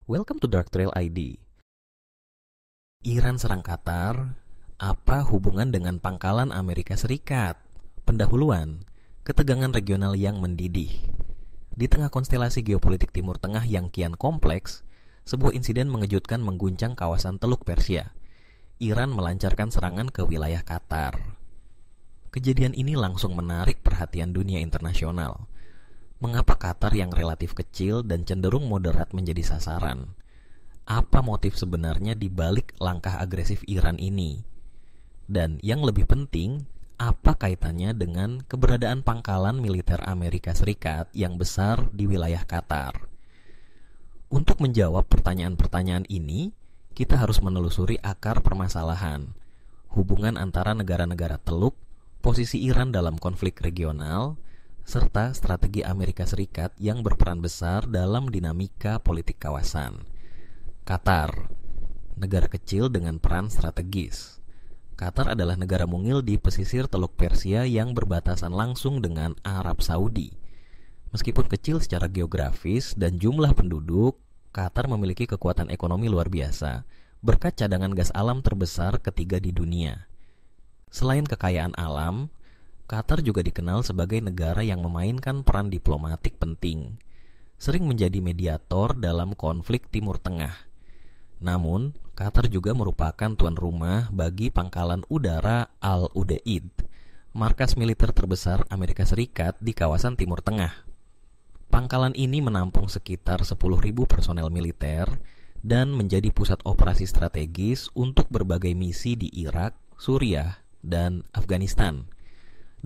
Welcome to Dark Trail ID. Iran serang Qatar, apa hubungan dengan pangkalan Amerika Serikat? Pendahuluan, ketegangan regional yang mendidih. Di tengah konstelasi geopolitik Timur Tengah yang kian kompleks, sebuah insiden mengejutkan mengguncang kawasan Teluk Persia. Iran melancarkan serangan ke wilayah Qatar. Kejadian ini langsung menarik perhatian dunia internasional. Mengapa Qatar yang relatif kecil dan cenderung moderat menjadi sasaran? Apa motif sebenarnya di balik langkah agresif Iran ini? Dan yang lebih penting, apa kaitannya dengan keberadaan pangkalan militer Amerika Serikat yang besar di wilayah Qatar? Untuk menjawab pertanyaan-pertanyaan ini, kita harus menelusuri akar permasalahan, hubungan antara negara-negara Teluk, posisi Iran dalam konflik regional, serta strategi Amerika Serikat yang berperan besar dalam dinamika politik kawasan. Qatar, negara kecil dengan peran strategis. Qatar adalah negara mungil di pesisir Teluk Persia yang berbatasan langsung dengan Arab Saudi. Meskipun kecil secara geografis dan jumlah penduduk, Qatar memiliki kekuatan ekonomi luar biasa, berkat cadangan gas alam terbesar ketiga di dunia. Selain kekayaan alam, Qatar juga dikenal sebagai negara yang memainkan peran diplomatik penting, sering menjadi mediator dalam konflik Timur Tengah. Namun, Qatar juga merupakan tuan rumah bagi pangkalan udara Al-Udeid, markas militer terbesar Amerika Serikat di kawasan Timur Tengah. Pangkalan ini menampung sekitar 10.000 personel militer dan menjadi pusat operasi strategis untuk berbagai misi di Irak, Suriah, dan Afghanistan.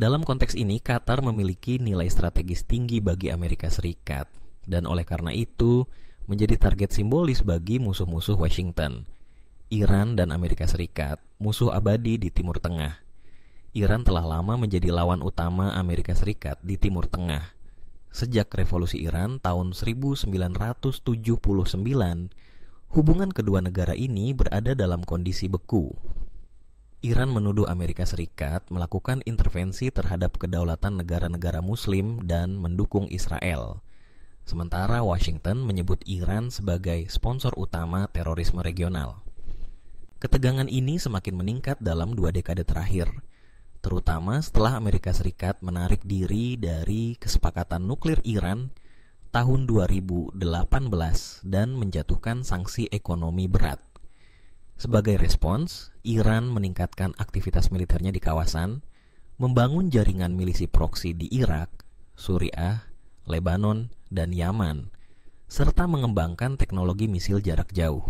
Dalam konteks ini, Qatar memiliki nilai strategis tinggi bagi Amerika Serikat, dan oleh karena itu menjadi target simbolis bagi musuh-musuh Washington. Iran dan Amerika Serikat, musuh abadi di Timur Tengah. Iran telah lama menjadi lawan utama Amerika Serikat di Timur Tengah. Sejak Revolusi Iran tahun 1979, hubungan kedua negara ini berada dalam kondisi beku. Iran menuduh Amerika Serikat melakukan intervensi terhadap kedaulatan negara-negara Muslim dan mendukung Israel. Sementara Washington menyebut Iran sebagai sponsor utama terorisme regional. Ketegangan ini semakin meningkat dalam 2 dekade terakhir, terutama setelah Amerika Serikat menarik diri dari kesepakatan nuklir Iran tahun 2018 dan menjatuhkan sanksi ekonomi berat. Sebagai respons, Iran meningkatkan aktivitas militernya di kawasan, membangun jaringan milisi proksi di Irak, Suriah, Lebanon, dan Yaman, serta mengembangkan teknologi misil jarak jauh.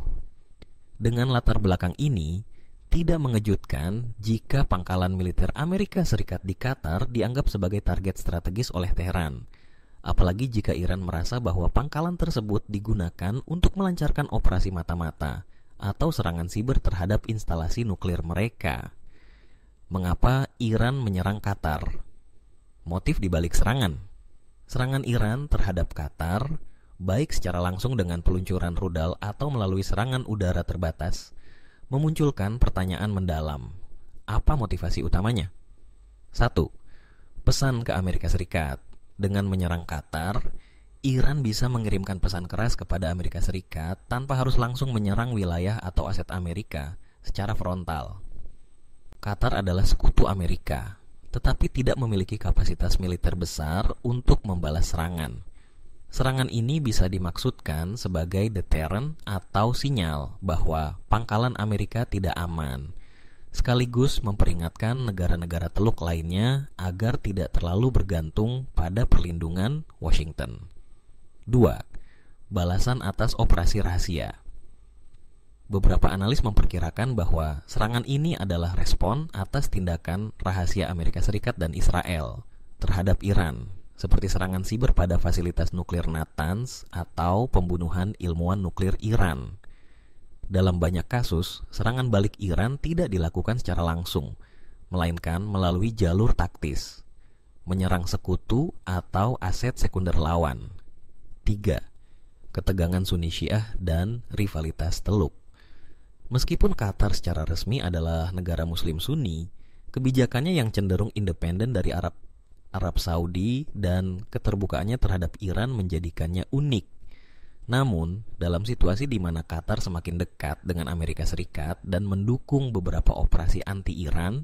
Dengan latar belakang ini, tidak mengejutkan jika pangkalan militer Amerika Serikat di Qatar dianggap sebagai target strategis oleh Teheran, apalagi jika Iran merasa bahwa pangkalan tersebut digunakan untuk melancarkan operasi mata-mata atau serangan siber terhadap instalasi nuklir mereka. Mengapa Iran menyerang Qatar? Motif dibalik serangan. Serangan Iran terhadap Qatar, baik secara langsung dengan peluncuran rudal atau melalui serangan udara terbatas, memunculkan pertanyaan mendalam. Apa motivasi utamanya? 1. Pesan ke Amerika Serikat. Dengan menyerang Qatar, Iran bisa mengirimkan pesan keras kepada Amerika Serikat tanpa harus langsung menyerang wilayah atau aset Amerika secara frontal. Qatar adalah sekutu Amerika, tetapi tidak memiliki kapasitas militer besar untuk membalas serangan. Serangan ini bisa dimaksudkan sebagai deterrent atau sinyal bahwa pangkalan Amerika tidak aman, sekaligus memperingatkan negara-negara Teluk lainnya agar tidak terlalu bergantung pada perlindungan Washington. 2. Balasan atas operasi rahasia. Beberapa analis memperkirakan bahwa serangan ini adalah respon atas tindakan rahasia Amerika Serikat dan Israel terhadap Iran, seperti serangan siber pada fasilitas nuklir Natanz atau pembunuhan ilmuwan nuklir Iran. Dalam banyak kasus, serangan balik Iran tidak dilakukan secara langsung, melainkan melalui jalur taktis, menyerang sekutu atau aset sekunder lawan. 3. Ketegangan Sunni Syiah dan rivalitas Teluk. Meskipun Qatar secara resmi adalah negara Muslim Sunni, kebijakannya yang cenderung independen dari Arab Saudi dan keterbukaannya terhadap Iran menjadikannya unik. Namun, dalam situasi di mana Qatar semakin dekat dengan Amerika Serikat dan mendukung beberapa operasi anti-Iran,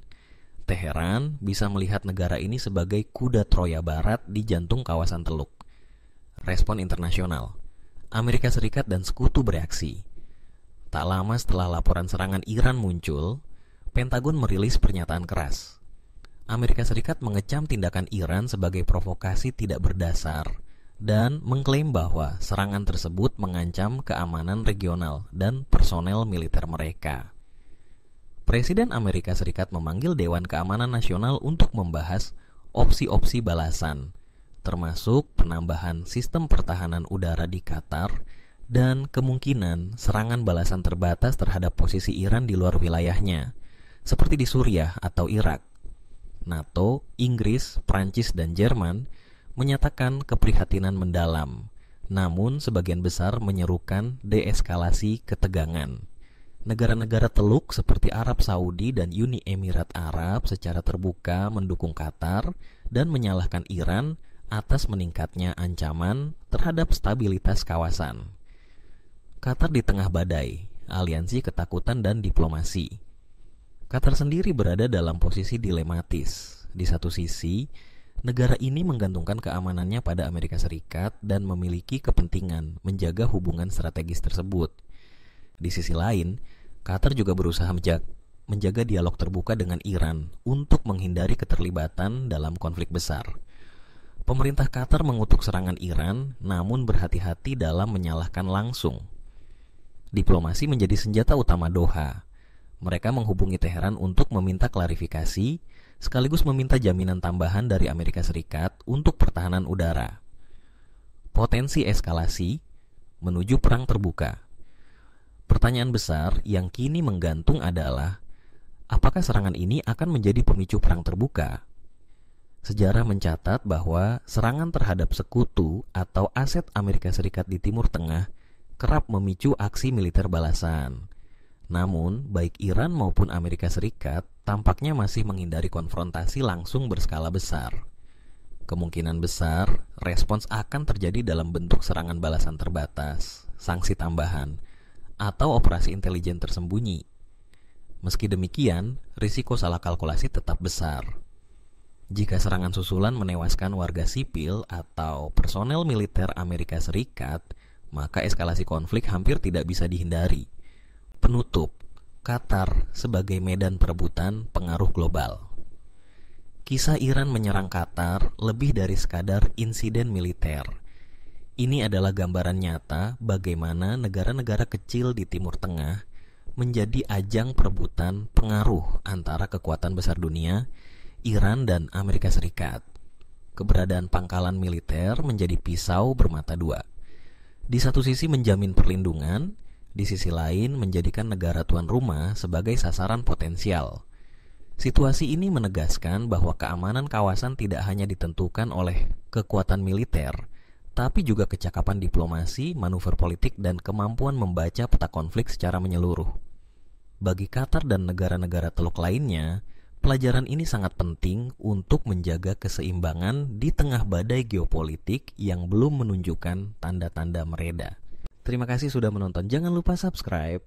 Teheran bisa melihat negara ini sebagai kuda Troya Barat di jantung kawasan Teluk. Respon internasional. Amerika Serikat dan sekutu bereaksi. Tak lama setelah laporan serangan Iran muncul, Pentagon merilis pernyataan keras. Amerika Serikat mengecam tindakan Iran sebagai provokasi tidak berdasar dan mengklaim bahwa serangan tersebut mengancam keamanan regional dan personel militer mereka. Presiden Amerika Serikat memanggil Dewan Keamanan Nasional untuk membahas opsi-opsi balasan, termasuk penambahan sistem pertahanan udara di Qatar dan kemungkinan serangan balasan terbatas terhadap posisi Iran di luar wilayahnya, seperti di Suriah atau Irak. NATO, Inggris, Prancis, dan Jerman menyatakan keprihatinan mendalam, namun sebagian besar menyerukan deeskalasi ketegangan. Negara-negara Teluk seperti Arab Saudi dan Uni Emirat Arab secara terbuka mendukung Qatar dan menyalahkan Iran atas meningkatnya ancaman terhadap stabilitas kawasan. Qatar di tengah badai, aliansi ketakutan dan diplomasi. Qatar sendiri berada dalam posisi dilematis. Di satu sisi, negara ini menggantungkan keamanannya pada Amerika Serikat dan memiliki kepentingan menjaga hubungan strategis tersebut. Di sisi lain, Qatar juga berusaha menjaga dialog terbuka dengan Iran untuk menghindari keterlibatan dalam konflik besar. Pemerintah Qatar mengutuk serangan Iran, namun berhati-hati dalam menyalahkan langsung. Diplomasi menjadi senjata utama Doha. Mereka menghubungi Teheran untuk meminta klarifikasi, sekaligus meminta jaminan tambahan dari Amerika Serikat untuk pertahanan udara. Potensi eskalasi menuju perang terbuka. Pertanyaan besar yang kini menggantung adalah, apakah serangan ini akan menjadi pemicu perang terbuka? Sejarah mencatat bahwa serangan terhadap sekutu atau aset Amerika Serikat di Timur Tengah kerap memicu aksi militer balasan. Namun, baik Iran maupun Amerika Serikat tampaknya masih menghindari konfrontasi langsung berskala besar. Kemungkinan besar, respons akan terjadi dalam bentuk serangan balasan terbatas, sanksi tambahan, atau operasi intelijen tersembunyi. Meski demikian, risiko salah kalkulasi tetap besar. Jika serangan susulan menewaskan warga sipil atau personel militer Amerika Serikat, maka eskalasi konflik hampir tidak bisa dihindari. Penutup, Qatar sebagai medan perebutan pengaruh global. Kisah Iran menyerang Qatar lebih dari sekadar insiden militer. Ini adalah gambaran nyata bagaimana negara-negara kecil di Timur Tengah menjadi ajang perebutan pengaruh antara kekuatan besar dunia, Iran dan Amerika Serikat. Keberadaan pangkalan militer menjadi pisau bermata dua. Di satu sisi menjamin perlindungan, di sisi lain menjadikan negara tuan rumah sebagai sasaran potensial. Situasi ini menegaskan bahwa keamanan kawasan tidak hanya ditentukan oleh kekuatan militer, tapi juga kecakapan diplomasi, manuver politik, dan kemampuan membaca peta konflik secara menyeluruh. Bagi Qatar dan negara-negara Teluk lainnya, pelajaran ini sangat penting untuk menjaga keseimbangan di tengah badai geopolitik yang belum menunjukkan tanda-tanda mereda. Terima kasih sudah menonton. Jangan lupa subscribe